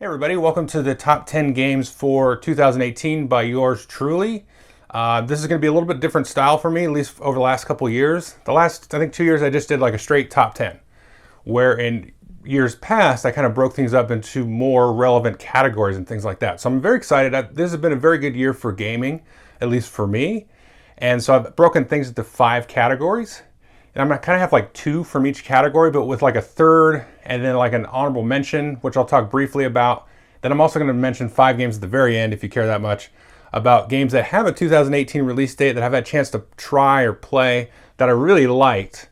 Hey everybody, welcome to the top 10 games for 2018 by yours truly. This is going to be a little bit different style for me, at least over the last couple of years. The last, I think 2 years, I just did like a straight top 10. Where in years past, I kind of broke things up into more relevant categories and things like that. So I'm very excited. This has been a very good year for gaming, at least for me. And so I've broken things into 5 categories. And I'm going to kind of have like 2 from each category, but with like a third and then like an honorable mention, which I'll talk briefly about. Then I'm also going to mention 5 games at the very end, if you care that much, about games that have a 2018 release date that I've had a chance to try or play that I really liked,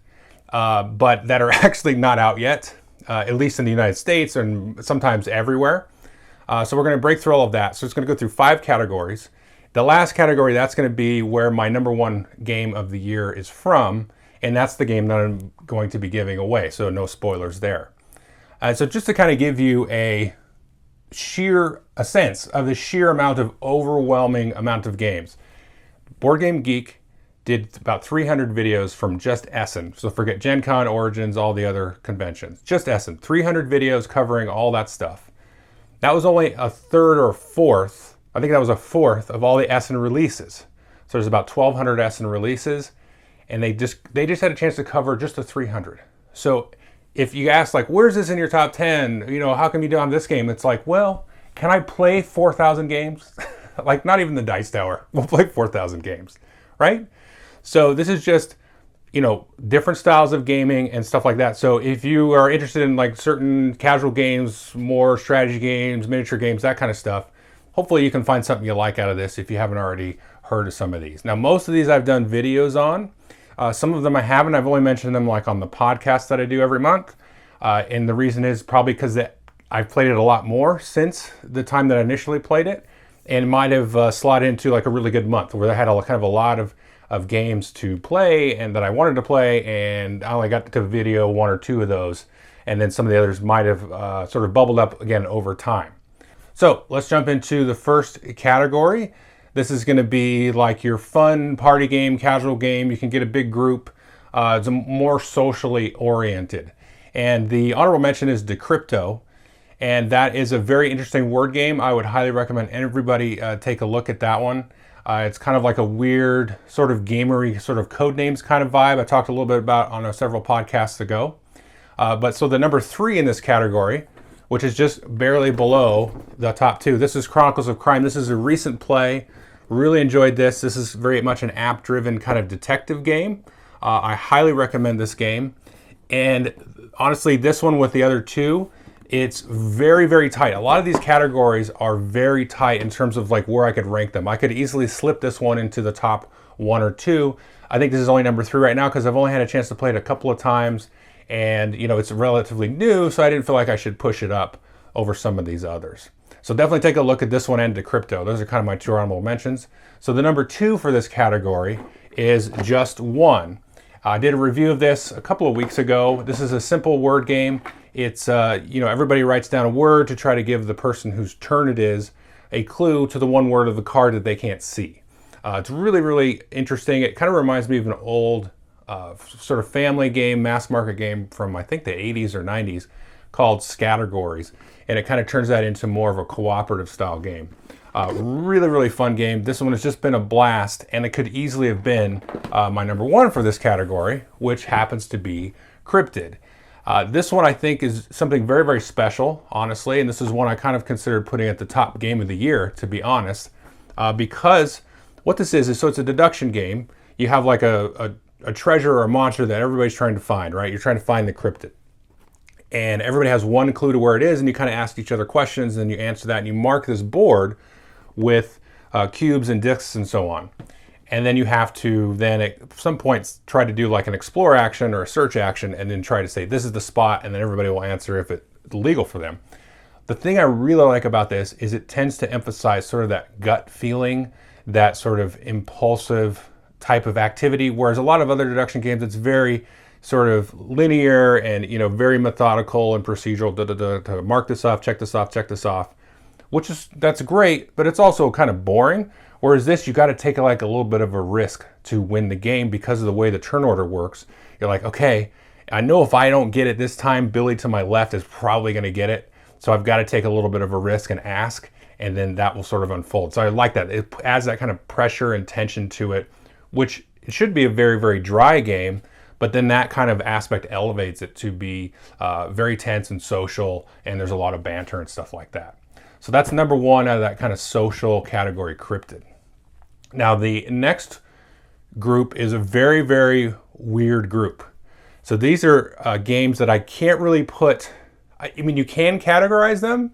but that are actually not out yet, at least in the United States and sometimes everywhere. So we're going to break through all of that. So it's going to go through 5 categories. The last category, that's going to be where my number 1 game of the year is from. And that's the game that I'm going to be giving away, so no spoilers there. So just to kind of give you a sense of the sheer amount of overwhelming amount of games. Board Game Geek did about 300 videos from just Essen. So forget Gen Con, Origins, all the other conventions. Just Essen, 300 videos covering all that stuff. That was only a third or fourth, I think that was a fourth of all the Essen releases. So there's about 1,200 Essen releases. And they just had a chance to cover just the 300. So if you ask like, where's this in your top 10? You know, how come you don't have this game? It's like, well, can I play 4,000 games? Like not even the Dice Tower will play 4,000 games, right? So this is just, you know, different styles of gaming and stuff like that. So if you are interested in like certain casual games, more strategy games, miniature games, that kind of stuff, hopefully you can find something you like out of this if you haven't already heard of some of these. Now, most of these I've done videos on. Some of them I haven't. I've only mentioned them like on the podcast that I do every month. And the reason is probably because I've played it a lot more since the time that I initially played it. And might have slotted into like a really good month where I had kind of a lot of games to play and that I wanted to play. And I only got to video 1 or 2 of those. And then some of the others might have sort of bubbled up again over time. So let's jump into the first category. This is going to be like your fun party game, casual game. You can get a big group. It's more socially oriented. And the honorable mention is Decrypto. And that is a very interesting word game. I would highly recommend everybody take a look at that one. It's kind of like a weird sort of gamery sort of codenames kind of vibe. I talked a little bit about on several podcasts ago. But so the number 3 in this category, which is just barely below the top 2. This is Chronicles of Crime. This is a recent play. Really enjoyed this. This is very much an app-driven kind of detective game. I highly recommend this game. And honestly, this one with the other 2, it's very, very tight. A lot of these categories are very tight in terms of like where I could rank them. I could easily slip this one into the top 1 or 2. I think this is only number 3 right now because I've only had a chance to play it a couple of times. And, you know, it's relatively new, so I didn't feel like I should push it up over some of these others. So definitely take a look at this one and Decrypto. Those are kind of my 2 honorable mentions. So the number 2 for this category is Just One. I did a review of this a couple of weeks ago. This is a simple word game. It's, you know, everybody writes down a word to try to give the person whose turn it is a clue to the one word of the card that they can't see. It's really, really interesting. It kind of reminds me of an old sort of family game, mass market game from I think the 80s or 90s called Scattergories. And it kind of turns that into more of a cooperative style game. Really, really fun game. This one has just been a blast, and it could easily have been my number 1 for this category, which happens to be Cryptid. This one I think is something very, very special, honestly, and this is one I kind of considered putting at the top game of the year, to be honest, because what this is so it's a deduction game. You have like a treasure or a monster that everybody's trying to find, right? You're trying to find the cryptid. And everybody has one clue to where it is, and you kind of ask each other questions, and you answer that, and you mark this board with cubes and discs and so on. And then you have to then at some point try to do like an explore action or a search action, and then try to say, this is the spot, and then everybody will answer if it's legal for them. The thing I really like about this is it tends to emphasize sort of that gut feeling, that sort of impulsive type of activity, whereas a lot of other deduction games, it's very sort of linear and, you know, very methodical and procedural, to mark this off, check this off, that's great, but it's also kind of boring. Whereas this, you got to take like a little bit of a risk to win the game because of the way the turn order works. You're like, okay, I know if I don't get it this time, Billy to my left is probably going to get it. So I've got to take a little bit of a risk and ask, and then that will sort of unfold. So I like that. It adds that kind of pressure and tension to it, which it should be a very, very dry game, but then that kind of aspect elevates it to be very tense and social, and there's a lot of banter and stuff like that. So that's number one out of that kind of social category, cryptid. Now the next group is a very, very weird group. So these are games that I can't really put, I mean, you can categorize them,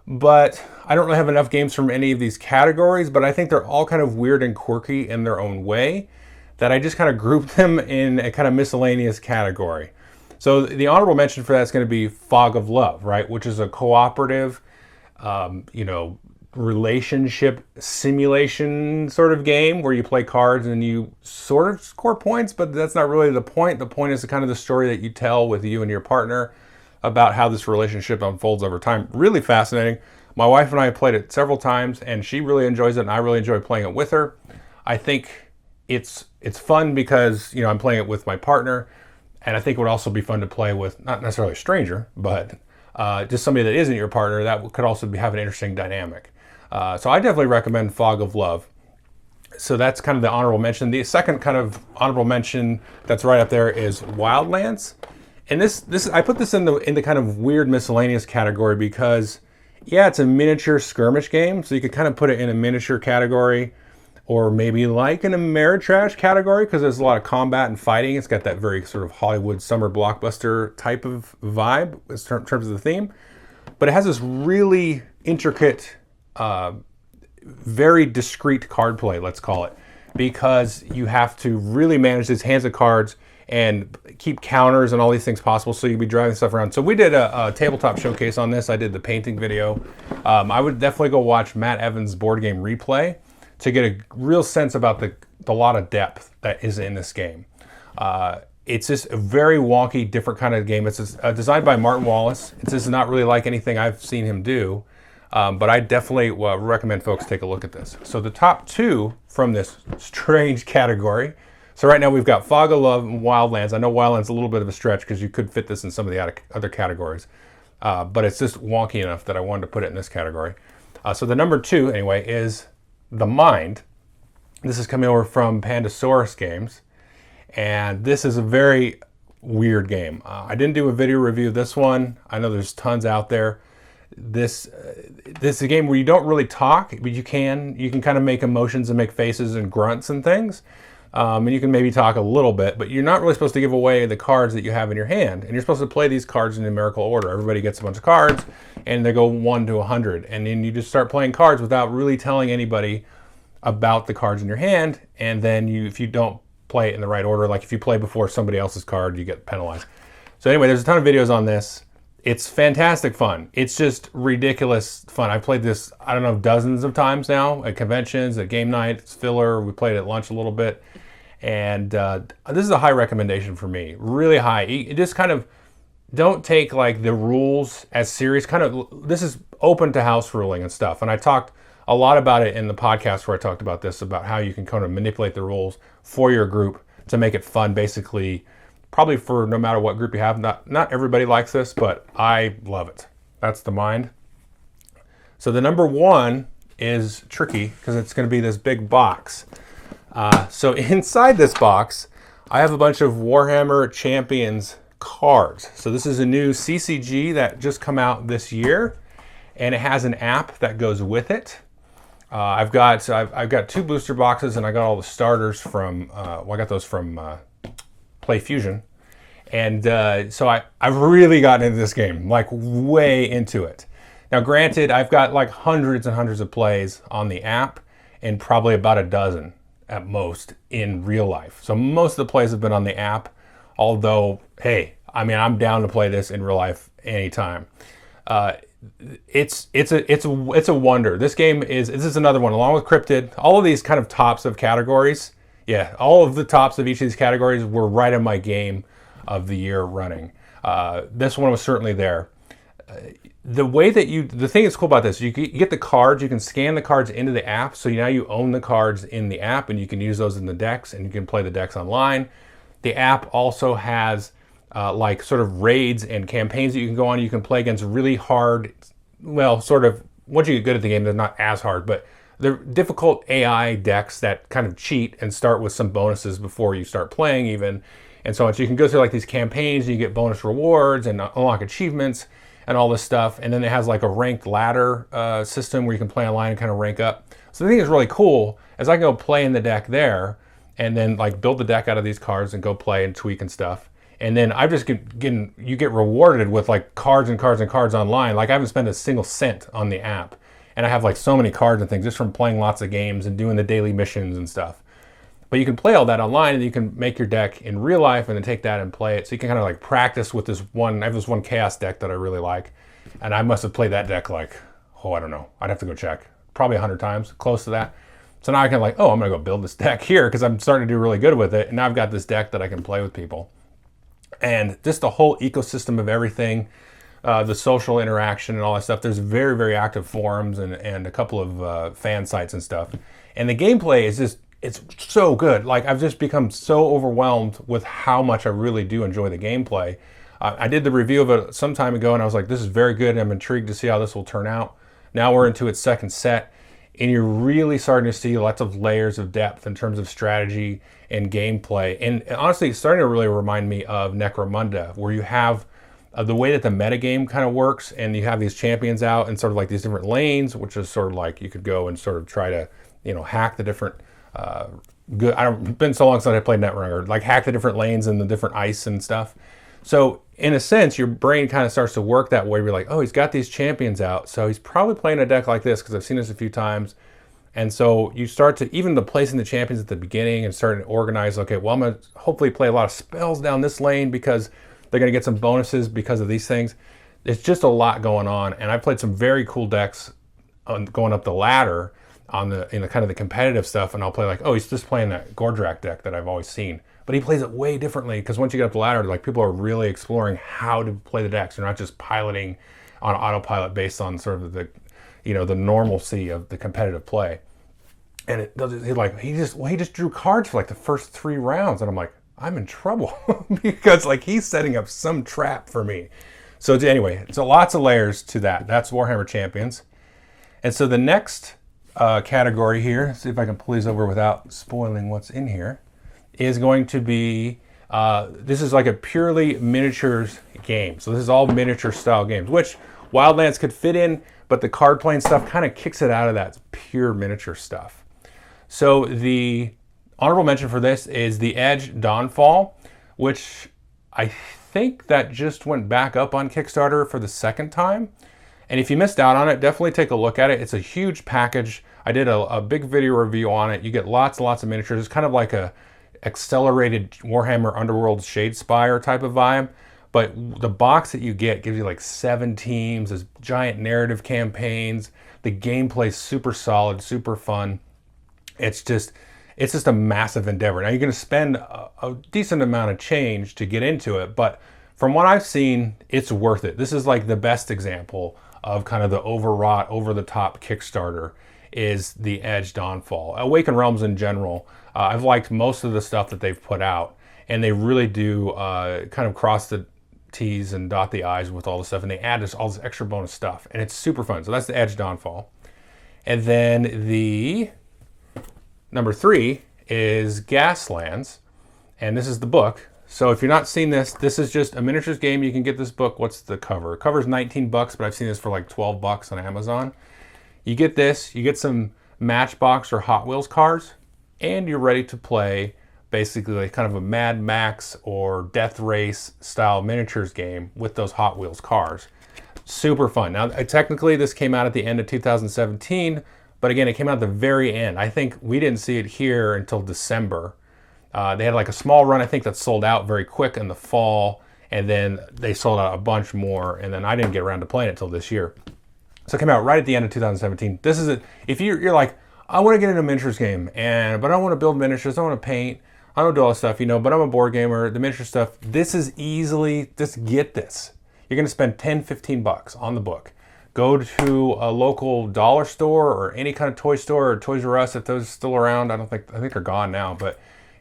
but I don't really have enough games from any of these categories, but I think they're all kind of weird and quirky in their own way, that I just kind of grouped them in a kind of miscellaneous category. So the honorable mention for that is going to be Fog of Love, right? Which is a cooperative, relationship simulation sort of game where you play cards and you sort of score points, but that's not really the point. The point is kind of the story that you tell with you and your partner about how this relationship unfolds over time. Really fascinating. My wife and I have played it several times, and she really enjoys it, and I really enjoy playing it with her. I think it's fun because, I'm playing it with my partner, and I think it would also be fun to play with, not necessarily a stranger, but just somebody that isn't your partner. That could also have an interesting dynamic. So I definitely recommend Fog of Love. So that's kind of the honorable mention. The second kind of honorable mention that's right up there is Wildlands. And this I put this in the kind of weird miscellaneous category because, yeah, it's a miniature skirmish game. So you could kind of put it in a miniature category, or maybe like an Ameritrash category because there's a lot of combat and fighting. It's got that very sort of Hollywood summer blockbuster type of vibe in terms of the theme. But it has this really intricate, very discreet card play, let's call it, because you have to really manage these hands of cards and keep counters and all these things possible, so you'll be driving stuff around. So we did a tabletop showcase on this. I did the painting video. I would definitely go watch Matt Evans' board game replay to get a real sense about the lot of depth that is in this game. It's just a very wonky, different kind of game. It's designed by Martin Wallace. It's just not really like anything I've seen him do. But I definitely recommend folks take a look at this. So the top two from this strange category. So right now we've got Fog of Love and Wildlands. I know Wildlands is a little bit of a stretch because you could fit this in some of the other categories. But it's just wonky enough that I wanted to put it in this category. So the number two, anyway, is The Mind. This is coming over from Pandasaurus Games. And this is a very weird game. I didn't do a video review of this one. I know there's tons out there. This is a game where you don't really talk, but you can kind of make emotions and make faces and grunts and things. And you can maybe talk a little bit, but you're not really supposed to give away the cards that you have in your hand. And you're supposed to play these cards in numerical order. Everybody gets a bunch of cards, and they go 1 to 100. And then you just start playing cards without really telling anybody about the cards in your hand. And then if you don't play it in the right order, like if you play before somebody else's card, you get penalized. So anyway, there's a ton of videos on this. It's fantastic fun. It's just ridiculous fun. I've played this, I don't know, dozens of times now at conventions, at game night, it's filler. We played it at lunch a little bit. And this is a high recommendation for me, really high. You just kind of don't take like the rules as serious. This is open to house ruling and stuff. And I talked a lot about it in the podcast where I talked about this, about how you can kind of manipulate the rules for your group to make it fun, basically, probably for no matter what group you have. Not everybody likes this, but I love it. That's The Mind. So the number one is tricky because it's going to be this big box. So inside this box, I have a bunch of Warhammer Champions cards. So this is a new CCG that just come out this year, and it has an app that goes with it. I've got 2 booster boxes, and I got all the starters from. I got those from Play Fusion, and so I've really gotten into this game, like way into it. Now, granted, I've got like hundreds and hundreds of plays on the app, and probably about a dozen at most in real life. So most of the plays have been on the app, although, hey, I mean, I'm down to play this in real life anytime. It's a wonder. This is another one, along with Cryptid. All of these kind of tops of categories, yeah, all of the tops of each of these categories were right in my game of the year running. This one was certainly there. The thing that's cool about this, you get the cards, you can scan the cards into the app, so now you own the cards in the app, and you can use those in the decks, and you can play the decks online. The app also has like sort of raids and campaigns that you can go on. You can play against really hard, well, sort of, once you get good at the game, they're not as hard, but they're difficult AI decks that kind of cheat and start with some bonuses before you start playing even. And so on. So you can go through like these campaigns and you get bonus rewards and unlock achievements and all this stuff. And then it has like a ranked ladder system where you can play online and kind of rank up. So the thing is really cool is I can go play in the deck there and then like build the deck out of these cards and go play and tweak and stuff. And then I've just you get rewarded with like cards and cards and cards online. Like I haven't spent a single cent on the app. And I have like so many cards and things just from playing lots of games and doing the daily missions and stuff. But you can play all that online and you can make your deck in real life and then take that and play it. So you can kind of like practice with this one. I have this one chaos deck that I really like. And I must have played that deck like, I don't know. I'd have to go check. Probably 100 times, close to that. So now I can like, I'm going to go build this deck here because I'm starting to do really good with it. And now I've got this deck that I can play with people. And just the whole ecosystem of everything, the social interaction and all that stuff. There's very, very active forums and a couple of fan sites and stuff. And the gameplay is just, it's so good. Like I've just become so overwhelmed with how much I really do enjoy the gameplay. I did the review of it some time ago and I was like, this is very good. I'm intrigued to see how this will turn out. Now we're into its second set and you're really starting to see lots of layers of depth in terms of strategy and gameplay. And honestly, it's starting to really remind me of Necromunda, where you have the way that the metagame kind of works and you have these champions out and sort of like these different lanes, which is sort of like you could go and sort of try to, hack the different it's been so long since I played Netrunner, like hack the different lanes and the different ice and stuff. So in a sense, your brain kind of starts to work that way. You're like, he's got these champions out, so he's probably playing a deck like this because I've seen this a few times. And so you start to, even the placing the champions at the beginning and starting to organize, okay, well, I'm going to hopefully play a lot of spells down this lane because they're going to get some bonuses because of these things. It's just a lot going on. And I played some very cool decks going up the ladder on the kind of the competitive stuff, and I'll play like, he's just playing that Gordrak deck that I've always seen, but he plays it way differently because once you get up the ladder, like people are really exploring how to play the decks. They're not just piloting on autopilot based on sort of the the normalcy of the competitive play. And it does he just drew cards for like the first 3 rounds, and I'm like, I'm in trouble because like he's setting up some trap for me. So anyway, so lots of layers to that. That's Warhammer Champions. And so the next category here, see if I can pull these over without spoiling what's in here, is going to be, this is like a purely miniatures game. So this is all miniature style games, which Wildlands could fit in, but the card playing stuff kind of kicks it out of that pure miniature stuff. So the honorable mention for this is The Edge Dawnfall, which I think that just went back up on Kickstarter for the second time. And if you missed out on it, definitely take a look at it. It's a huge package. I did a big video review on it. You get lots and lots of miniatures. It's kind of like a accelerated Warhammer Underworld Shadespire type of vibe. But the box that you get gives you like 7 teams, there's giant narrative campaigns. The gameplay's super solid, super fun. It's just a massive endeavor. Now you're going to spend a decent amount of change to get into it, but from what I've seen, it's worth it. This is like the best example of kind of the overwrought, over-the-top Kickstarter is The Edge Dawnfall. Awakened Realms in general, I've liked most of the stuff that they've put out, and they really do kind of cross the T's and dot the I's with all the stuff, and they add all this extra bonus stuff, and it's super fun. So that's The Edge Dawnfall. And then the number 3 is Gaslands, and this is the book. So if you're not seeing this, this is just a miniatures game. You can get this book. What's the cover? The cover's $19, but I've seen this for like $12 on Amazon. You get this, you get some Matchbox or Hot Wheels cars, and you're ready to play basically like kind of a Mad Max or Death Race style miniatures game with those Hot Wheels cars. Super fun. Now, technically this came out at the end of 2017, but again, it came out at the very end. I think we didn't see it here until December. They had like a small run, I think, that sold out very quick in the fall, and then they sold out a bunch more, and then I didn't get around to playing it till this year. So it came out right at the end of 2017. This is it. If you're like, I want to get into a miniatures game, but I don't want to build miniatures, I don't want to paint, I don't do all this stuff, but I'm a board gamer, the miniature stuff, this is easily, just get this. You're going to spend $10-15 on the book. Go to a local dollar store or any kind of toy store or Toys R Us if those are still around. I think they're gone now, but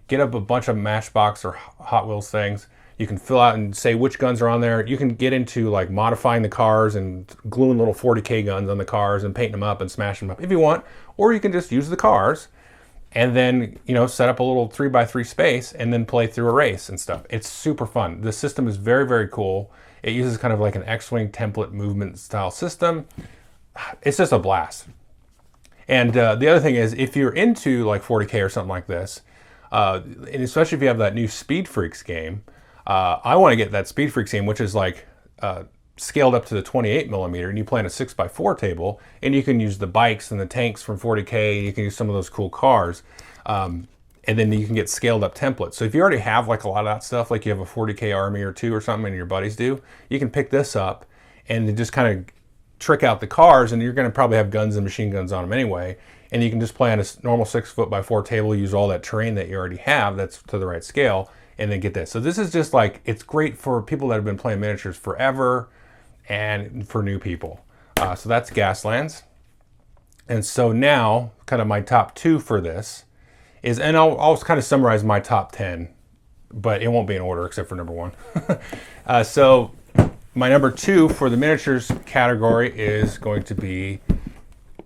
get up a bunch of Matchbox or Hot Wheels things. You can fill out and say which guns are on there. You can get into like modifying the cars and gluing little 40K guns on the cars and painting them up and smashing them up if you want. Or you can just use the cars and then, you know, set up a little 3x3 space and then play through a race and stuff. It's super fun. The system is very, very cool. It uses kind of like an X-Wing template movement style system. It's just a blast. And the other thing is, if you're into like 40K or something like this, and especially if you have that new Speed Freaks game, I want to get that Speed Freaks game, which is like scaled up to the 28 millimeter, and you play on a 6x4 table, and you can use the bikes and the tanks from 40K, you can use some of those cool cars, and then you can get scaled up templates. So if you already have like a lot of that stuff, like you have a 40K army or two or something and your buddies do, you can pick this up and then just kind of trick out the cars, and you're going to probably have guns and machine guns on them anyway, and you can just play on a normal 6x4 table, use all that terrain that you already have that's to the right scale, and then get this. So this is just like, it's great for people that have been playing miniatures forever and for new people. So that's Gaslands. And so now, kind of my top 2 for this is, and I'll kind of summarize my top 10, but it won't be in order except for number 1. So my number 2 for the miniatures category is going to be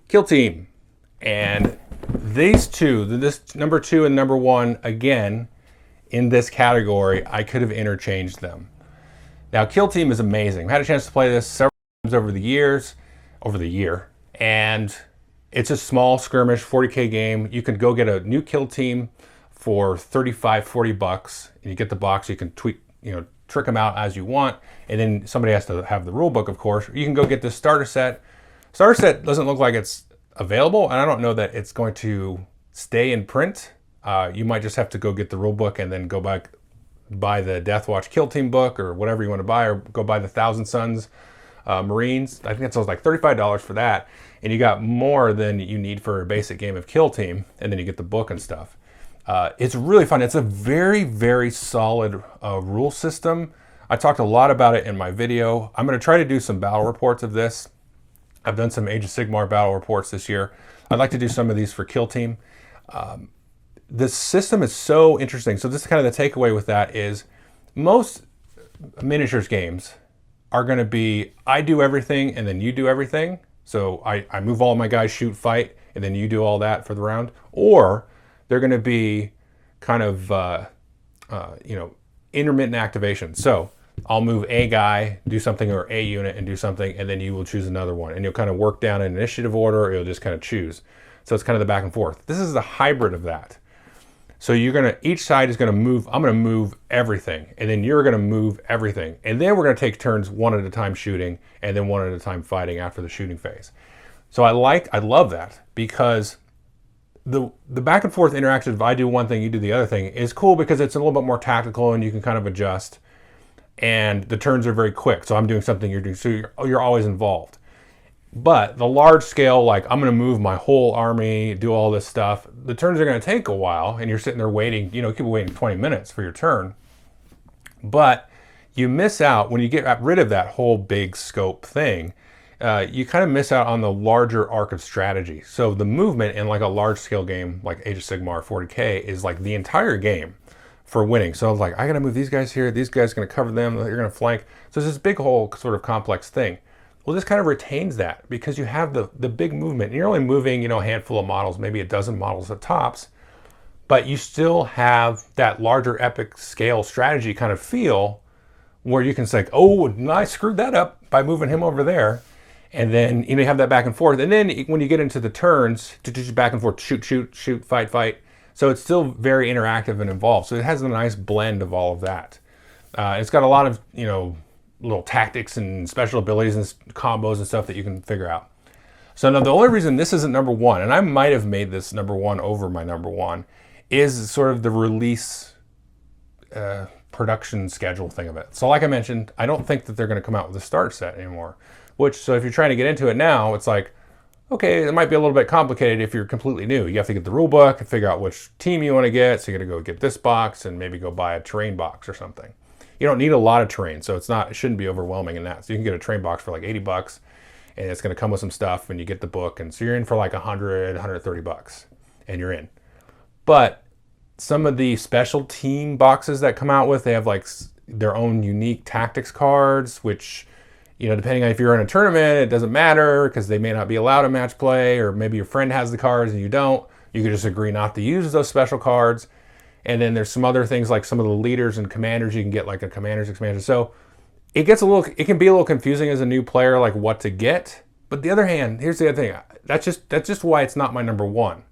Kill Team. And these two, this number 2 and number 1, again, in this category, I could have interchanged them. Now, Kill Team is amazing. I had a chance to play this several times over the year, and it's a small skirmish 40K game. You can go get a new Kill Team for $35-40, and you get the box. You can tweak, trick them out as you want, and then somebody has to have the rule book, of course. You can go get this starter set. Starter set doesn't look like it's available, and I don't know that it's going to stay in print. You might just have to go get the rule book and then go back, buy the Death Watch Kill Team book or whatever you want to buy, or go buy the Thousand Suns Marines. I think it sells like $35 for that, and you got more than you need for a basic game of Kill Team, and then you get the book and stuff. It's really fun. It's a very, very solid rule system. I talked a lot about it in my video. I'm going to try to do some battle reports of this. I've done some Age of Sigmar battle reports this year. I'd like to do some of these for Kill Team. The system is so interesting. So this is kind of the takeaway with that is, most miniatures games are going to be, I do everything and then you do everything. So I move all my guys, shoot, fight, and then you do all that for the round. Or they're going to be kind of, intermittent activation. So I'll move a guy, do something, or a unit and do something, and then you will choose another one. And you'll kind of work down in initiative order, or you'll just kind of choose. So it's kind of the back and forth. This is the hybrid of that. So each side is going to move, I'm going to move everything, and then you're going to move everything. And then we're going to take turns one at a time shooting, and then one at a time fighting after the shooting phase. So I love that, because the back and forth interaction of I do one thing, you do the other thing is cool, because it's a little bit more tactical and you can kind of adjust, and the turns are very quick. So I'm doing something, you're doing, so you're always involved. But the large scale, like I'm going to move my whole army, do all this stuff, the turns are going to take a while, and you're sitting there waiting, you could be waiting 20 minutes for your turn. But you miss out when you get rid of that whole big scope thing. You kind of miss out on the larger arc of strategy. So the movement in like a large scale game like Age of Sigmar 40K is like the entire game for winning. So it's like, I got to move these guys here, these guys are going to cover them, you're going to flank. So it's this big whole sort of complex thing. Well, this kind of retains that, because you have the big movement, and you're only moving, a handful of models, maybe a dozen models at tops, but you still have that larger epic scale strategy kind of feel, where you can say, oh, I screwed that up by moving him over there. And then, you have that back and forth. And then when you get into the turns, back and forth, shoot, fight. So it's still very interactive and involved. So it has a nice blend of all of that. It's got a lot of, little tactics and special abilities and combos and stuff that you can figure out. So now the only reason this isn't number 1, and I might have made this number 1 over my number 1, is sort of the release production schedule thing of it. So like I mentioned, I don't think that they're going to come out with a start set anymore. So if you're trying to get into it now, it's like, okay, it might be a little bit complicated if you're completely new. You have to get the rule book and figure out which team you want to get. So you got to go get this box and maybe go buy a terrain box or something. You don't need a lot of terrain, so it shouldn't be overwhelming in that. So you can get a terrain box for like $80, and it's going to come with some stuff, and you get the book, and so you're in for like $130, and you're in. But some of the special team boxes that come out with, they have like their own unique tactics cards, which, depending on if you're in a tournament, it doesn't matter because they may not be allowed to match play, or maybe your friend has the cards and you don't. You could just agree not to use those special cards. And then there's some other things like some of the leaders and commanders. You can get like a commander's expansion. So it can be a little confusing as a new player, like what to get. But the other hand, here's the other thing. That's just why it's not my number one.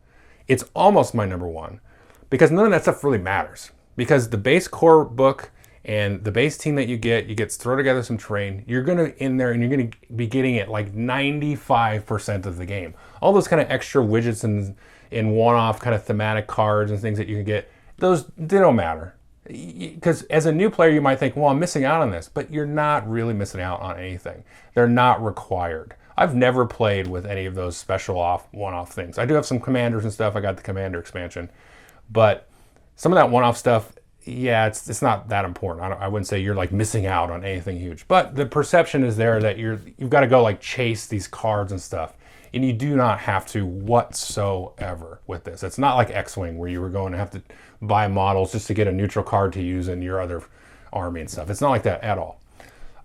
It's almost my number one because none of that stuff really matters. Because the base core book and the base team that you get to throw together some terrain. You're gonna in there and you're gonna be getting it like 95% of the game. All those kind of extra widgets and one-off kind of thematic cards and things that you can get, they don't matter. Because as a new player, you might think, well, I'm missing out on this, but you're not really missing out on anything. They're not required. I've never played with any of those special one-off things. I do have some commanders and stuff. I got the commander expansion, but some of that one-off stuff, yeah, it's not that important. I wouldn't say you're like missing out on anything huge, but the perception is there that you've got to go like chase these cards and stuff, and you do not have to whatsoever with this. It's not like X-Wing where you were going to have to buy models just to get a neutral card to use in your other army and stuff. It's not like that at all.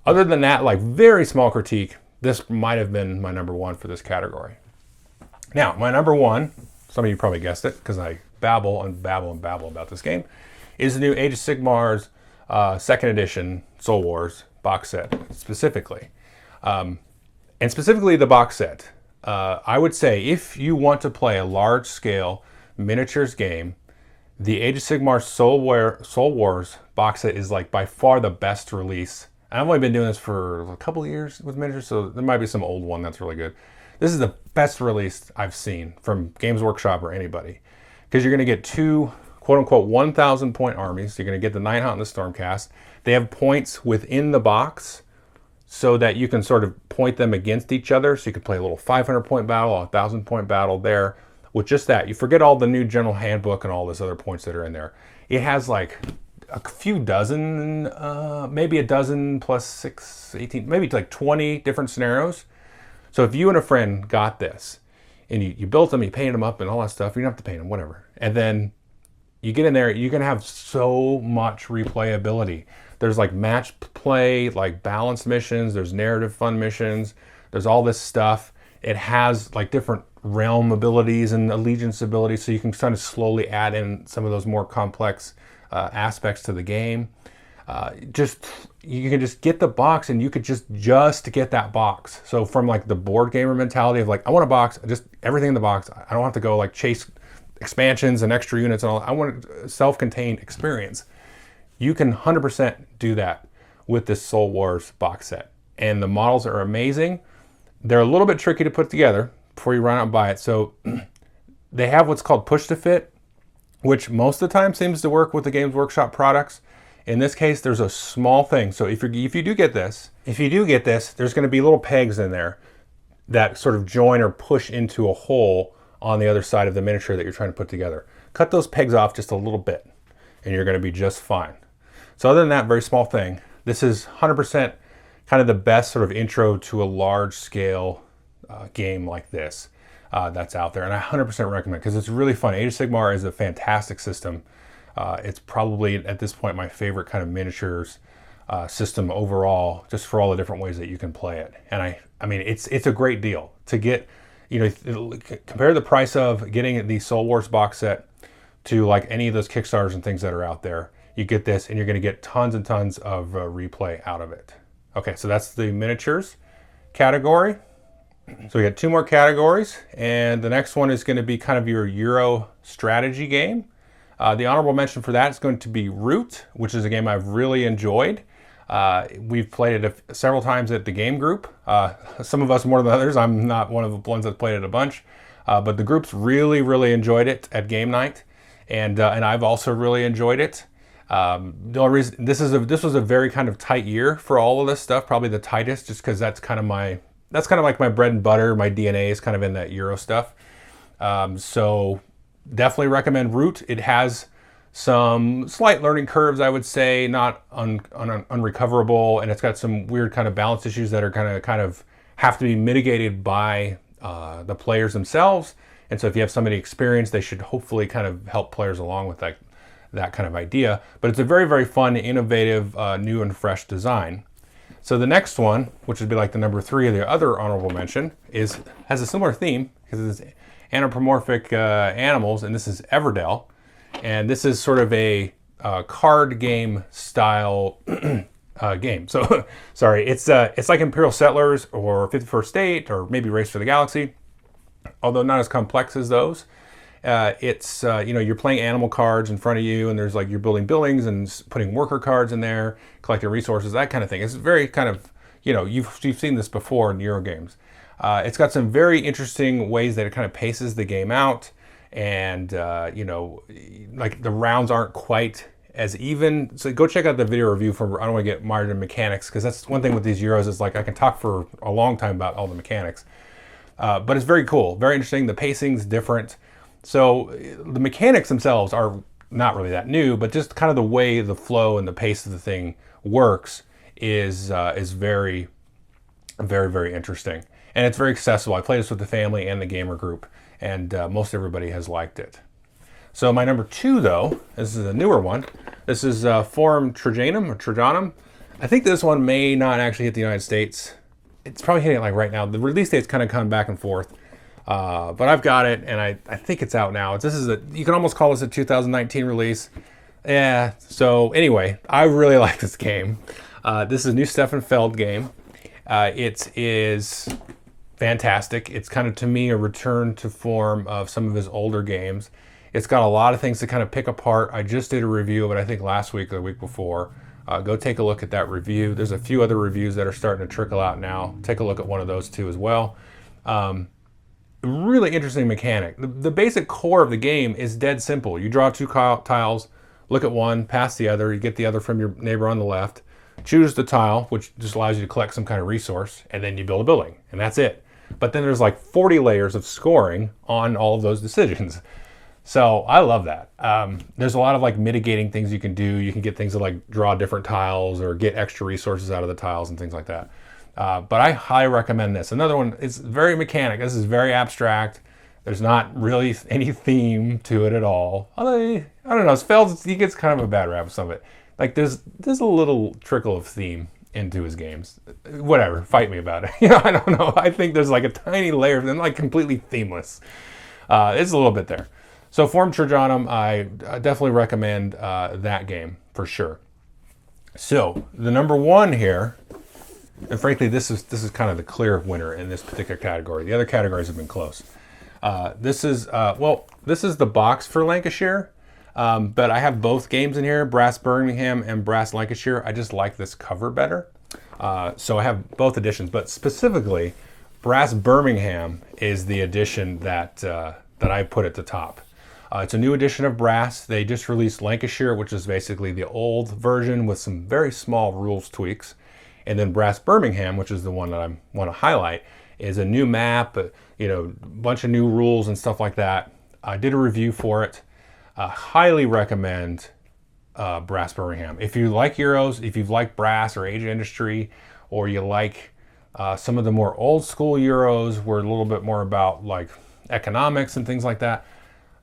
Other than that, like very small critique, this might have been my number one for this category. Now, my number one, some of you probably guessed it because I babble about this game, is the new Age of Sigmar's second edition Soul Wars box set specifically. And specifically the box set. I would say if you want to play a large scale miniatures game, the Age of Sigmar Soul Wars box set is like by far the best release. I've only been doing this for a couple of years with miniatures, so there might be some old one that's really good. This is the best release I've seen from Games Workshop or anybody, because you're going to get two quote-unquote 1,000 point armies. You're going to get the Nighthawk and the Stormcast. They have points within the box so that you can sort of point them against each other. So you can play a little 500 point battle, a 1,000 point battle there. With just that, you forget all the new general handbook and all those other points that are in there. It has like a few dozen, maybe a dozen plus 6, 18, maybe like 20 different scenarios. So if you and a friend got this and you built them, you painted them up and all that stuff, you don't have to paint them, whatever. And then you get in there, you can have so much replayability. There's like match play, like balanced missions, there's narrative fun missions, there's all this stuff. It has like different realm abilities and allegiance abilities, so you can kind of slowly add in some of those more complex aspects to the game. You can just get the box and you could just get that box. So from like the board gamer mentality of like, I want a box, just everything in the box. I don't have to go like chase expansions and extra units and all. I want a self-contained experience. You can 100% do that with this Soul Wars box set. And the models are amazing. They're a little bit tricky to put together before you run out and buy it. So they have what's called push to fit, which most of the time seems to work with the Games Workshop products. In this case, there's a small thing. So if you do get this, there's going to be little pegs in there that sort of join or push into a hole on the other side of the miniature that you're trying to put together. Cut those pegs off just a little bit and you're going to be just fine. So other than that very small thing, this is 100% kind of the best sort of intro to a large scale game like this that's out there. And I 100% recommend, because it's really fun. Age of Sigmar is a fantastic system. It's probably at this point my favorite kind of miniatures system overall, just for all the different ways that you can play it. And I mean, it's a great deal to get. Compare the price of getting the Soul Wars box set to like any of those Kickstarters and things that are out there. You get this and you're going to get tons and tons of replay out of it. Okay, so that's the miniatures category. So we got two more categories, and the next one is going to be kind of your Euro strategy game. The honorable mention for that is going to be Root, which is a game I've really enjoyed. We've played it several times at the game group. Some of us more than others. I'm not one of the ones that played it a bunch, but the groups really, really enjoyed it at game night, and I've also really enjoyed it. The only reason this was a very kind of tight year for all of this stuff, probably the tightest, just because that's kind of like my bread and butter. My DNA is kind of in that Euro stuff. So definitely recommend Root. It has some slight learning curves, I would say, not unrecoverable, and it's got some weird kind of balance issues that are kind of have to be mitigated by the players themselves. And so if you have somebody experienced, they should hopefully kind of help players along with that kind of idea. But it's a very, very fun, innovative, new and fresh design. So the next one, which would be like the number 3 of the other honorable mention, has a similar theme because it's anthropomorphic animals, and this is Everdell. And this is sort of a card game style game. So, sorry, it's like Imperial Settlers or 51st State or maybe Race for the Galaxy, although not as complex as those. It's you're playing animal cards in front of you, and there's like you're building buildings and putting worker cards in there, collecting resources, that kind of thing. It's very kind of, you've seen this before in Euro games. It's got some very interesting ways that it kind of paces the game out, and like the rounds aren't quite as even. So go check out the video review for, I don't want to get mired in mechanics, because that's one thing with these Euros is like I can talk for a long time about all the mechanics. But it's very cool, very interesting. The pacing's different. So the mechanics themselves are not really that new, but just kind of the way the flow and the pace of the thing works is very, very, very interesting. And it's very accessible. I played this with the family and the gamer group, and most everybody has liked it. So my number 2, though, this is a newer one. This is Forum Trajanum. I think this one may not actually hit the United States. It's probably hitting it like right now. The release date's kind of come back and forth. But I've got it, and I think it's out now. You can almost call this a 2019 release. Yeah, so anyway, I really like this game. This is a new Stefan Feld game. It is fantastic. It's kind of, to me, a return to form of some of his older games. It's got a lot of things to kind of pick apart. I just did a review of it, I think last week or the week before. Go take a look at that review. There's a few other reviews that are starting to trickle out now. Take a look at one of those too as well. Really interesting mechanic. The basic core of the game is dead simple. You draw 2 tiles, look at one, pass the other, you get the other from your neighbor on the left, choose the tile, which just allows you to collect some kind of resource, and then you build a building, and that's it. But then there's like 40 layers of scoring on all of those decisions. So I love that. There's a lot of like mitigating things you can do. You can get things to like draw different tiles or get extra resources out of the tiles and things like that. But I highly recommend this. Another one, it's very mechanic. This is very abstract. There's not really any theme to it at all. Although, I don't know, he gets kind of a bad rap with some of it. Like there's a little trickle of theme into his games. Whatever, fight me about it. I don't know. I think there's like a tiny layer of them, like completely themeless. It's a little bit there. So Forum Trajanum, I definitely recommend that game for sure. So the number 1 here, and frankly, this is kind of the clear winner in this particular category. The other categories have been close. This is the box for Lancashire, but I have both games in here, Brass Birmingham and Brass Lancashire. I just like this cover better. So I have both editions, but specifically, Brass Birmingham is the edition that I put at the top. It's a new edition of Brass. They just released Lancashire, which is basically the old version with some very small rules tweaks. And then Brass Birmingham, which is the one that I want to highlight, is a new map, a bunch of new rules and stuff like that. I did a review for it. Highly recommend Brass Birmingham. If you like Euros, if you've liked Brass or Age of Industry, or you like some of the more old school Euros where a little bit more about like economics and things like that,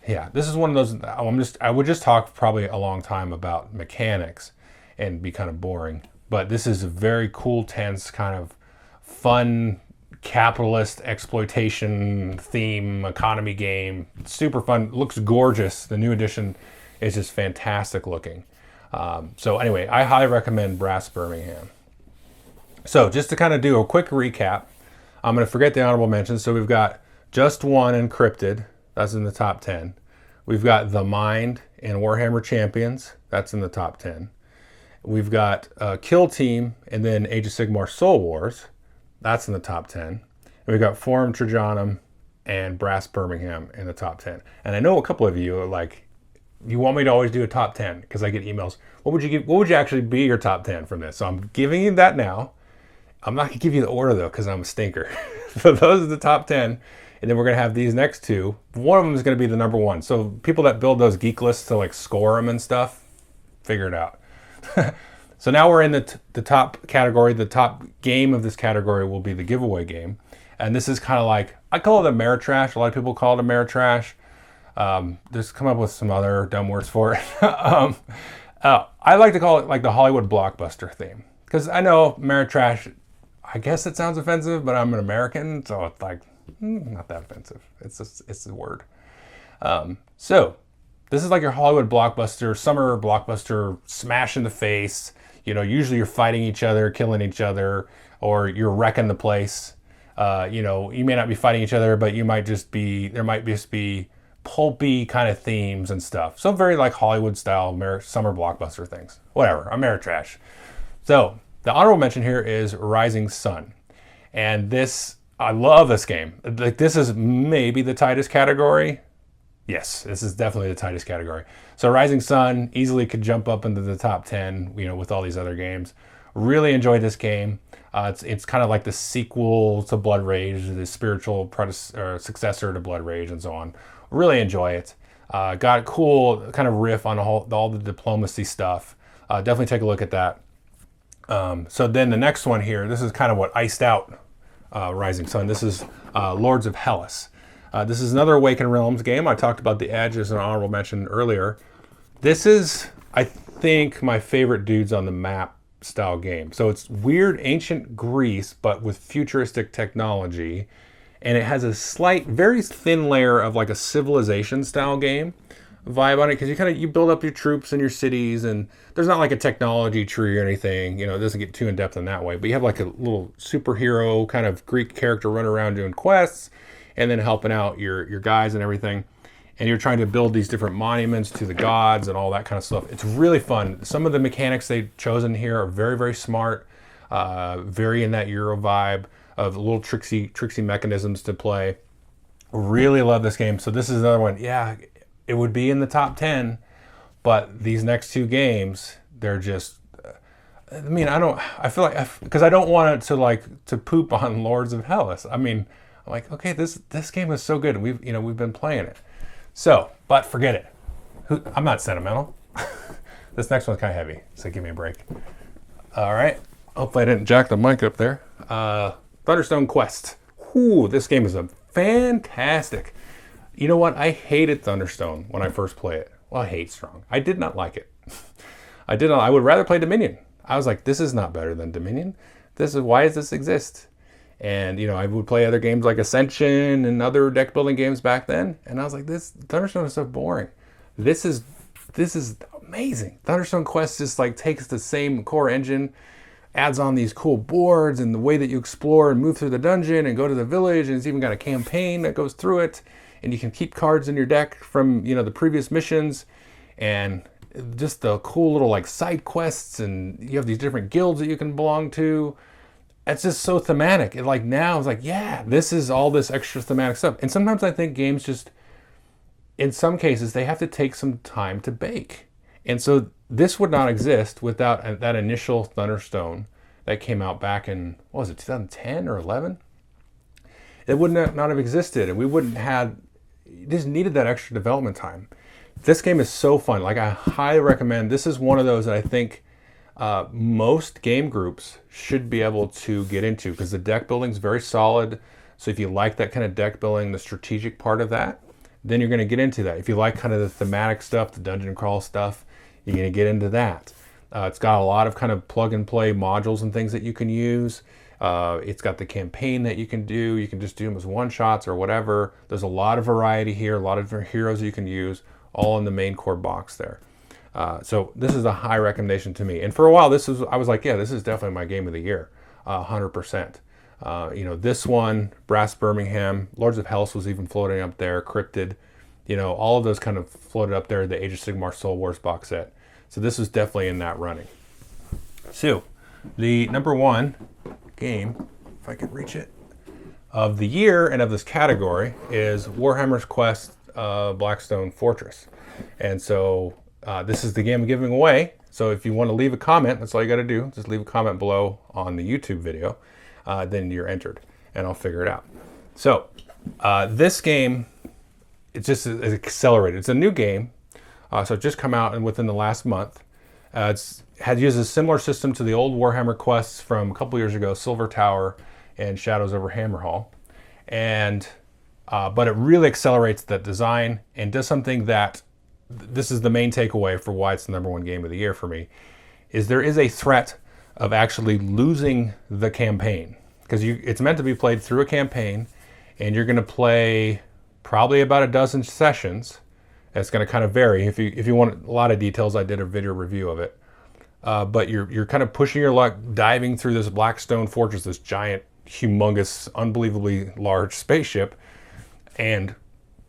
yeah, this is one of those. I would just talk probably a long time about mechanics and be kind of boring. But this is a very cool, tense, kind of fun, capitalist exploitation theme economy game. Super fun. Looks gorgeous. The new edition is just fantastic looking. So anyway, I highly recommend Brass Birmingham. So just to kind of do a quick recap, I'm going to forget the honorable mentions. So we've got Just One Encrypted. That's in the top 10. We've got The Mind and Warhammer Champions. That's in the top 10. We've got Kill Team and then Age of Sigmar Soul Wars. That's in the top 10. And we've got Forum Trajanum and Brass Birmingham in the top 10. And I know a couple of you are like, you want me to always do a top 10 because I get emails. What would you actually be your top 10 from this? So I'm giving you that now. I'm not going to give you the order though because I'm a stinker. So those are the top 10. And then we're going to have these next 2. One of them is going to be the number 1. So people that build those geek lists to like score them and stuff, figure it out. So now we're in the top category. The top game of this category will be the giveaway game. And this is kind of like, I call it Ameritrash. A lot of people call it Ameritrash. Just come up with some other dumb words for it. I like to call it like the Hollywood blockbuster theme, because I know Ameritrash, I guess it sounds offensive, but I'm an American, so it's like, not that offensive. It's a word. So this is like your Hollywood blockbuster, summer blockbuster, smash in the face. Usually you're fighting each other, killing each other, or you're wrecking the place. You may not be fighting each other, but there might just be pulpy kind of themes and stuff. So very like Hollywood style summer blockbuster things. Whatever, Ameritrash. So the honorable mention here is Rising Sun. And I love this game. Like, this is maybe the tightest category. Yes, this is definitely the tightest category. So Rising Sun easily could jump up into the top 10, with all these other games. Really enjoyed this game. It's kind of like the sequel to Blood Rage, the spiritual successor to Blood Rage, and so on. Really enjoy it. Got a cool kind of riff on all the diplomacy stuff. Definitely take a look at that. So then the next one here, this is kind of what iced out Rising Sun. This is Lords of Hellas. This is another Awakened Realms game. I talked about the Edge as an honorable mention earlier. This is, I think, my favorite dudes on the map style game. So it's weird ancient Greece, but with futuristic technology. And it has a slight, very thin layer of like a civilization style game vibe on it, because you build up your troops and your cities, and there's not like a technology tree or anything. It doesn't get too in depth in that way. But you have like a little superhero kind of Greek character running around doing quests, and then helping out your guys and everything. And you're trying to build these different monuments to the gods and all that kind of stuff. It's really fun. Some of the mechanics they've chosen here are very, very smart, very in that Euro vibe of little tricksy mechanisms to play. Really love this game. So this is another one. Yeah, it would be in the top 10, but these next two games, they're just, I feel like, because I don't want it to poop on Lords of Hellas. I'm like, okay, this game is so good. We've been playing it. So, but forget it. I'm not sentimental. This next one's kind of heavy, so give me a break. All right. Hopefully I didn't jack the mic up there. Thunderstone Quest. Whew, this game is fantastic. You know what? I hated Thunderstone when I first played it. Well, I hate strong. I did not like it. I would rather play Dominion. I was like, this is not better than Dominion. Why does this exist? And, I would play other games like Ascension and other deck building games back then. And I was like, this Thunderstone is so boring. This is amazing. Thunderstone Quest just takes the same core engine, adds on these cool boards and the way that you explore and move through the dungeon and go to the village. And it's even got a campaign that goes through it. And you can keep cards in your deck from, the previous missions. And just the cool little side quests. And you have these different guilds that you can belong to. It's just so thematic. Now it's yeah, this is all this extra thematic stuff. And sometimes I think games just, in some cases, they have to take some time to bake. And so this would not exist without that initial Thunderstone that came out back in, 2010 or 11? It would not have existed, and we wouldn't have, just needed that extra development time. This game is so fun. I highly recommend. This is one of those that I think most game groups should be able to get into, because the deck building is very solid. So if you like that kind of deck building, the strategic part of that, then you're going to get into that. If you like kind of the thematic stuff, the dungeon crawl stuff, you're going to get into that. It's got a lot of kind of plug and play modules and things that you can use. It's got the campaign that you can do. You can just do them as one shots or whatever. There's a lot of variety here, a lot of different heroes you can use, all in the main core box there. So this is a high recommendation to me. And for a while, I was like, yeah, this is definitely my game of the year, 100%. This one, Brass Birmingham, Lords of Hellas was even floating up there, Cryptid, all of those kind of floated up there, the Age of Sigmar Soul Wars box set. So this is definitely in that running. So the number one game, if I could reach it, of the year and of this category is Warhammer's Quest Blackstone Fortress. And so this is the game I'm giving away. So if you want to leave a comment, that's all you got to do. Just leave a comment below on the YouTube video. Then you're entered, and I'll figure it out. So this game, it's just accelerated. It's a new game. So it just come out and within the last month. It's had used a similar system to the old Warhammer quests from a couple years ago, Silver Tower and Shadows over Hammerhall. And but it really accelerates that design and does something that, this is the main takeaway for why it's the #1 game of the year for me, is there is a threat of actually losing the campaign. Because it's meant to be played through a campaign, and you're going to play probably about a dozen sessions. It's going to kind of vary. If you want a lot of details, I did a video review of it. But you're kind of pushing your luck, diving through this black stone fortress, this giant, humongous, unbelievably large spaceship, and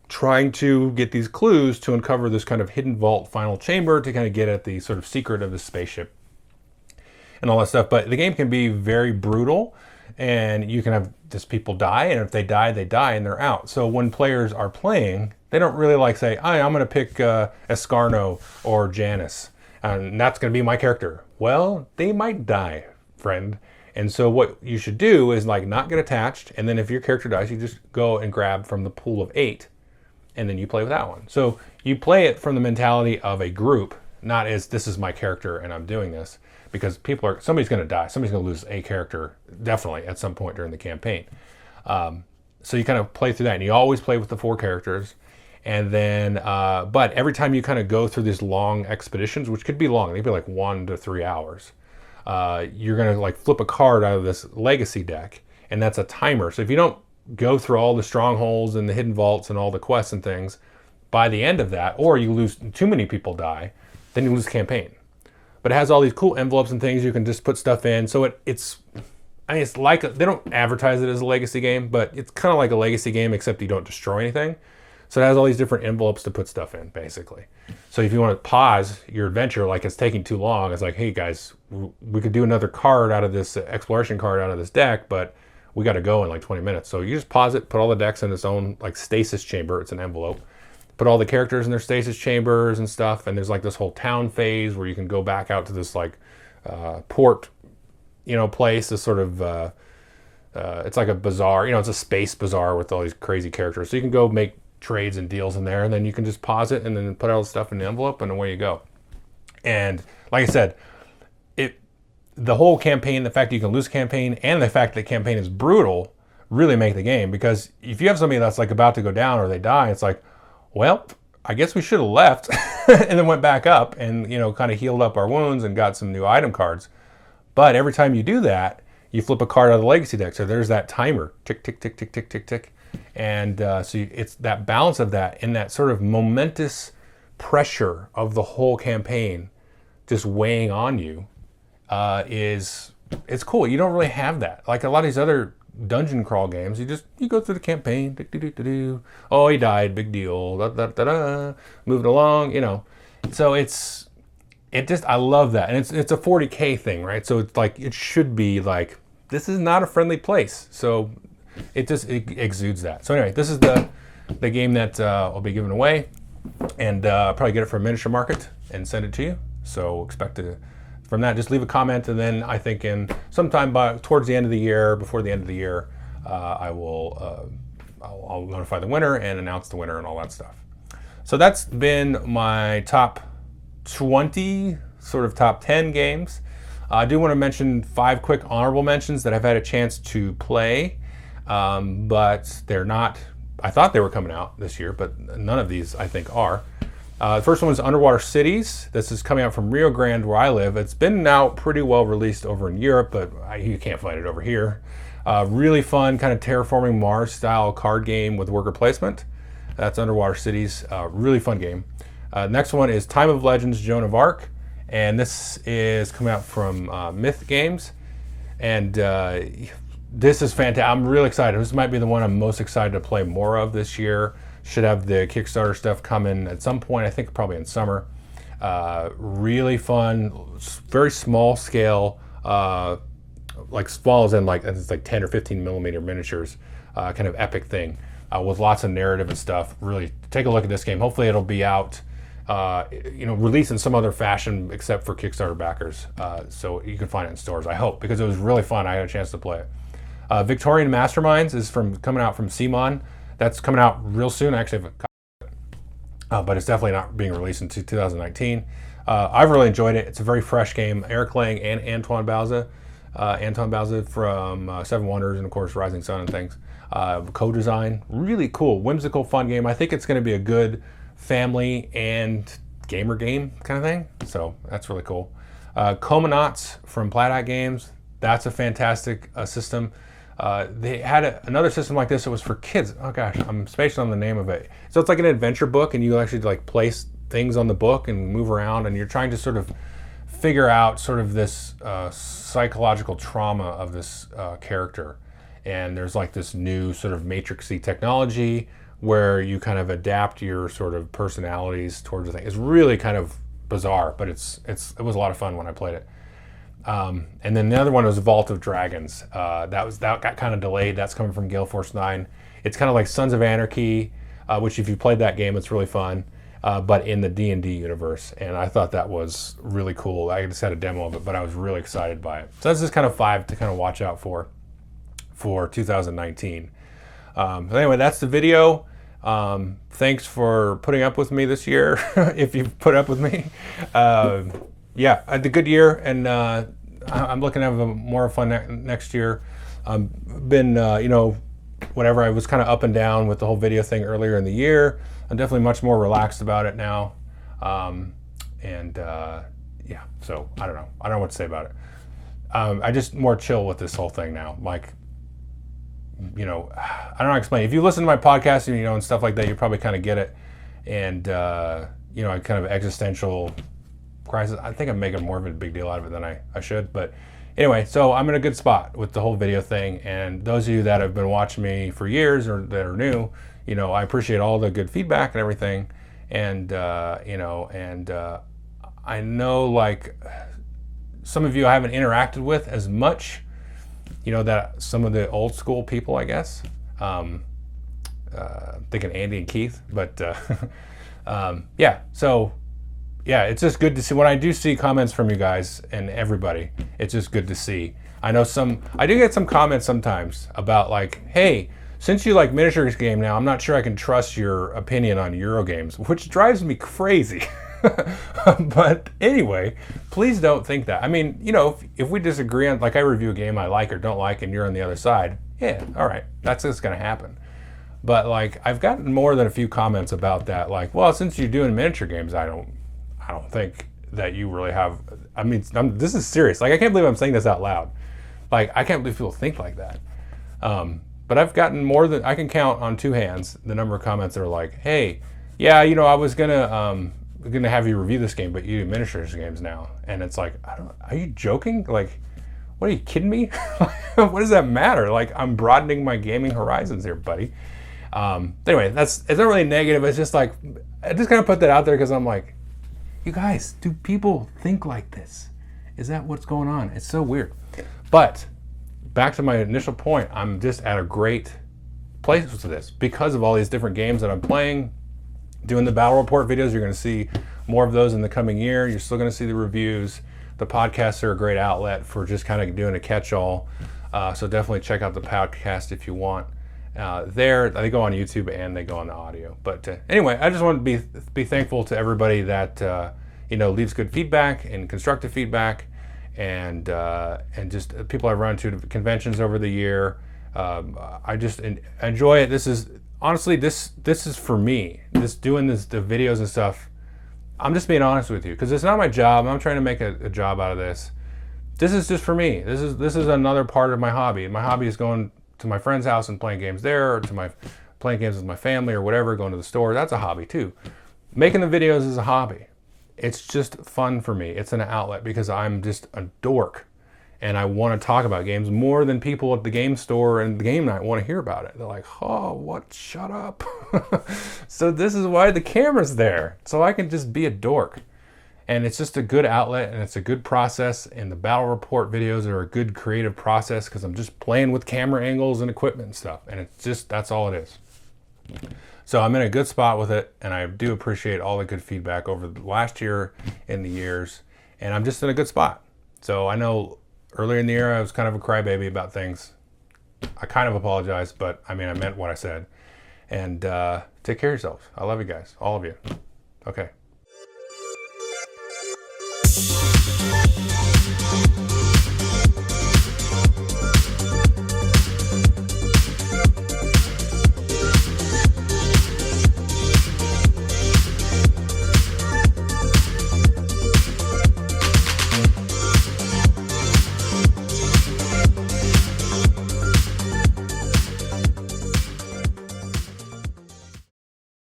trying to get these clues to uncover this kind of hidden vault final chamber to kind of get at the sort of secret of the spaceship and all that stuff. But the game can be very brutal, and you can have just people die, and if they die, and they're out. So when players are playing, they don't really like say, I'm going to pick Escarno or Janice, and that's going to be my character. Well, they might die, friend. And so what you should do is like not get attached, and then if your character dies, you just go and grab from the pool of 8, and then you play with that one. So you play it from the mentality of a group, not as this is my character and I'm doing this. Because somebody's going to die. Somebody's going to lose a character, definitely, at some point during the campaign. So you kind of play through that, and you always play with the 4 characters. And then, but every time you kind of go through these long expeditions, which could be long, they'd be like 1 to 3 hours, you're going to like flip a card out of this legacy deck, and that's a timer. So if you don't go through all the strongholds and the hidden vaults and all the quests and things, by the end of that, or you lose, too many people die, then you lose the campaign. But it has all these cool envelopes and things you can just put stuff in. So it's like, they don't advertise it as a legacy game, but it's kind of like a legacy game, except you don't destroy anything. So it has all these different envelopes to put stuff in, basically. So if you want to pause your adventure, like it's taking too long, it's like, hey guys, we could do another card out of this, exploration card out of this deck, but we got to go in like 20 minutes. So you just pause it, put all the decks in its own like stasis chamber. It's an envelope. Put all the characters in their stasis chambers and stuff, and there's like this whole town phase where you can go back out to this like port, place, this sort of, it's like a bazaar, it's a space bazaar with all these crazy characters. So you can go make trades and deals in there, and then you can just pause it and then put all the stuff in the envelope, and away you go. And like I said, the whole campaign, the fact that you can lose a campaign, and the fact that the campaign is brutal really make the game, because if you have somebody that's like about to go down or they die, it's like, well, I guess we should have left and then went back up and, kind of healed up our wounds and got some new item cards. But every time you do that, you flip a card out of the legacy deck. So there's that timer, tick, tick, tick, tick, tick, tick, tick. And it's that balance of that and that sort of momentous pressure of the whole campaign just weighing on you it's cool. You don't really have that. Like a lot of these other dungeon crawl games, you go through the campaign, oh, he died, big deal, moving along, so I love that. And it's a 40K thing, right? So it's like, it should be like, this is not a friendly place. So it exudes that. So anyway, this is the game that I'll be giving away, and probably get it from Miniature Market and send it to you. So expect to, from that, just leave a comment, and then I think in sometime towards the end of the year, before the end of the year, I'll notify the winner and announce the winner and all that stuff. So that's been my top 20, sort of top 10 games. I do want to mention 5 quick honorable mentions that I've had a chance to play, but they're not, I thought they were coming out this year, but none of these I think are. The first one is Underwater Cities. This is coming out from Rio Grande, where I live. It's been now pretty well released over in Europe, but you can't find it over here. Really fun, kind of terraforming Mars style card game with worker placement. That's Underwater Cities. Really fun game. Next one is Time of Legends, Joan of Arc. And this is coming out from Myth Games. And this is fantastic. I'm really excited. This might be the one I'm most excited to play more of this year. Should have the Kickstarter stuff coming at some point, I think probably in summer. Really fun, very small scale, like small as in like, it's like 10 or 15 millimeter miniatures, kind of epic thing with lots of narrative and stuff. Really take a look at this game. Hopefully it'll be out, released in some other fashion except for Kickstarter backers. So you can find it in stores, I hope, because it was really fun. I had a chance to play it. Victorian Masterminds is coming out from CMON. That's coming out real soon. I actually have a copy, but it's definitely not being released until 2019. I've really enjoyed it. It's a very fresh game. Eric Lang and Antoine Bauza Anton Balza from Seven Wonders and of course Rising Sun and things. Co-design, really cool, whimsical, fun game. I think it's going to be a good family and gamer game kind of thing. So that's really cool. Comanauts from Plat Games. That's a fantastic system. They had another system like this. It was for kids. Oh gosh, I'm spacing on the name of it. So it's like an adventure book, and you actually like place things on the book and move around, and you're trying to sort of figure out sort of this psychological trauma of this character. And there's like this new sort of matrixy technology where you kind of adapt your sort of personalities towards the thing. It's really kind of bizarre, but it was a lot of fun when I played it. And then the other one was Vault of Dragons. That got kind of delayed. That's coming from Gale Force 9. It's kind of like Sons of Anarchy, which if you played that game, it's really fun, but in the D&D universe. And I thought that was really cool. I just had a demo of it, but I was really excited by it. So that's just kind of 5 to kind of watch out for 2019. Anyway, that's the video. Thanks for putting up with me this year, if you've put up with me. Yeah, I had a good year, and I'm looking to have more fun next year. Been, whatever, I was kind of up and down with the whole video thing earlier in the year. I'm definitely much more relaxed about it now. Yeah, so I don't know. I don't know what to say about it. I just more chill with this whole thing now. Like, I don't know how to explain. If you listen to my podcast, and stuff like that, you probably kind of get it. And, kind of existential crisis. I think I'm making more of a big deal out of it than I should. But anyway, so I'm in a good spot with the whole video thing. And those of you that have been watching me for years or that are new, I appreciate all the good feedback and everything. And, I know like some of you I haven't interacted with as much, that some of the old school people, I guess, thinking Andy and Keith, but yeah, so yeah, it's just good to see when I do see comments from you guys and everybody. It's just good to see. I know I do get some comments sometimes about like, hey, since you like miniatures game now, I'm not sure I can trust your opinion on Euro games, which drives me crazy. But anyway, please don't think that. I mean, if we disagree on, like I review a game I like or don't like and you're on the other side, yeah, all right, that's just going to happen. But like, I've gotten more than a few comments about that. Like, well, since you're doing miniature games, I don't think that you really have, I mean, this is serious. Like, I can't believe I'm saying this out loud. Like, I can't believe people think like that. But I've gotten more than, I can count on 2 hands the number of comments that are like, hey, yeah, I was gonna have you review this game, but you do miniatures games now. And it's like, are you joking? Like, what, are you kidding me? What does that matter? Like, I'm broadening my gaming horizons here, buddy. Anyway, it's not really negative. It's just like, I just kind of put that out there because I'm like, you guys, do people think like this? Is that what's going on? It's so weird. But back to my initial point, I'm just at a great place with this because of all these different games that I'm playing. Doing the battle report videos, you're going to see more of those in the coming year. You're still going to see the reviews. The podcasts are a great outlet for just kind of doing a catch-all. So definitely check out the podcast if you want. They go on YouTube and they go on the audio. But anyway, I just want to be thankful to everybody that leaves good feedback and constructive feedback, and just people I've run to conventions over the year. I just enjoy it. This is honestly this is for me. Doing the videos and stuff. I'm just being honest with you because it's not my job. I'm trying to make a job out of this. This is just for me. This is another part of my hobby. My hobby is going to my friend's house and playing games there, or playing games with my family or whatever, going to the store. That's a hobby too. Making the videos is a hobby. It's just fun for me. It's an outlet because I'm just a dork and I want to talk about games more than people at the game store and the game night want to hear about it. They're like, oh, what? Shut up. So this is why the camera's there. So I can just be a dork. And it's just a good outlet and it's a good process. And the battle report videos are a good creative process because I'm just playing with camera angles and equipment and stuff. And it's just, that's all it is. So I'm in a good spot with it. And I do appreciate all the good feedback over the last year and the years. And I'm just in a good spot. So I know earlier in the year, I was kind of a crybaby about things. I kind of apologize, but I mean, I meant what I said. And take care of yourselves. I love you guys, all of you. Okay.